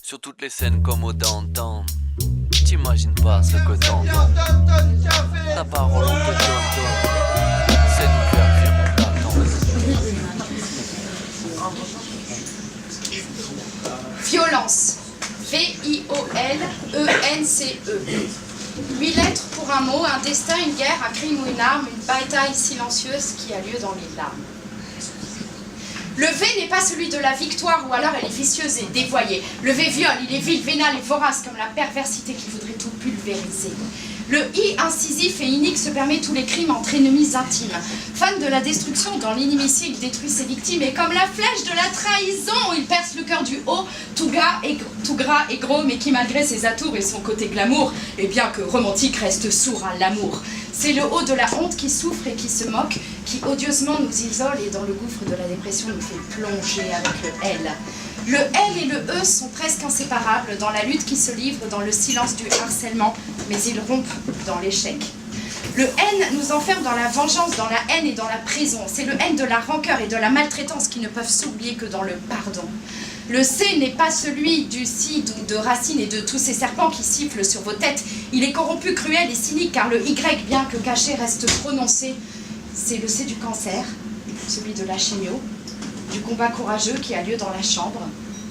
Sur toutes les scènes comme au downtown, t'imagines pas ce que t'entends. La parole on te donne, c'est nous faire vivre on t'attend. Violence. V-I-O-L-E-N-C-E. 8 lettres pour un mot, un destin, une guerre, un crime ou une arme, une bataille silencieuse qui a lieu dans les larmes. Le V n'est pas celui de la victoire, ou alors elle est vicieuse et dévoyée. Le V viole, il est vil, vénal et vorace, comme la perversité qui voudrait tout pulvériser. Le I incisif et inique se permet tous les crimes entre ennemis intimes. Fan de la destruction, dans l'inimitié, il détruit ses victimes. Et comme la flèche de la trahison, il perce le cœur du haut, tout gras et gros, mais qui malgré ses atours et son côté glamour, et bien que romantique, reste sourd à l'amour. C'est le haut de la honte qui souffre et qui se moque, qui odieusement nous isole et dans le gouffre de la dépression nous fait plonger avec le L. Le L et le E sont presque inséparables dans la lutte qui se livre dans le silence du harcèlement, mais ils rompent dans l'échec. Le N nous enferme dans la vengeance, dans la haine et dans la prison. C'est le N de la rancœur et de la maltraitance qui ne peuvent s'oublier que dans le pardon. Le C n'est pas celui du cid ou de Racine et de tous ces serpents qui sifflent sur vos têtes. Il est corrompu, cruel et cynique, car le Y, bien que caché, reste prononcé. C'est le C du cancer, celui de la chimio, du combat courageux qui a lieu dans la chambre,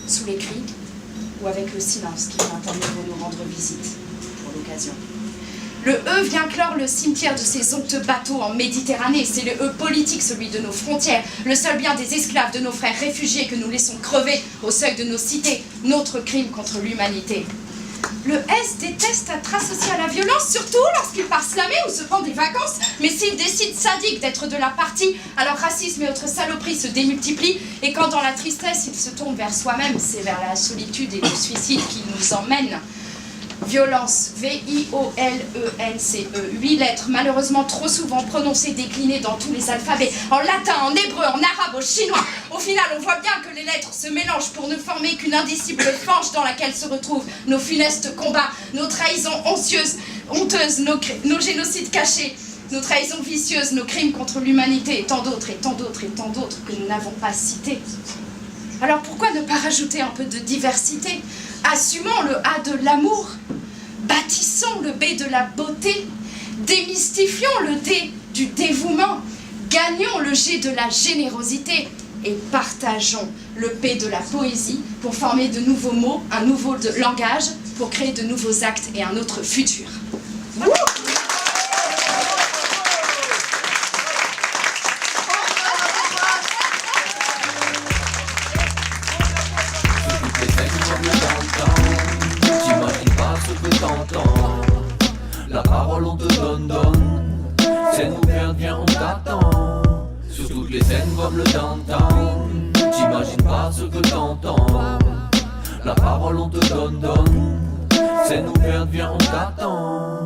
sous les cris, ou avec le silence qui vient à nouveau nous rendre visite, pour l'occasion. Le E vient clore le cimetière de ces honteux bateaux en Méditerranée. C'est le E politique, celui de nos frontières, le seul bien des esclaves, de nos frères réfugiés que nous laissons crever au seuil de nos cités, notre crime contre l'humanité. Le S déteste être associé à la violence, surtout lorsqu'il part slammer ou se prend des vacances. Mais s'il décide sadique d'être de la partie, alors racisme et autres saloperies se démultiplient. Et quand dans la tristesse, il se tourne vers soi-même, c'est vers la solitude et le suicide qui nous emmène. Violence, V-I-O-L-E-N-C-E, 8 lettres, malheureusement trop souvent prononcées, déclinées dans tous les alphabets, en latin, en hébreu, en arabe, au chinois. Au final, on voit bien que les lettres se mélangent pour ne former qu'une indicible fange dans laquelle se retrouvent nos funestes combats, nos trahisons honteuses, nos génocides cachés, nos trahisons vicieuses, nos crimes contre l'humanité, et tant d'autres, et tant d'autres, et tant d'autres que nous n'avons pas cités. Alors pourquoi ne pas rajouter un peu de diversité? Assumons le A de l'amour, bâtissons le B de la beauté, démystifions le D du dévouement, gagnons le G de la générosité et partageons le P de la poésie pour former de nouveaux mots, un nouveau langage, pour créer de nouveaux actes et un autre futur. La parole on te donne, c'est nous perdre, viens on t'attend. Sur toutes les scènes comme le downtown, t'imagines pas ce que t'entends. La parole on te donne, c'est nous perdre, viens on t'attend.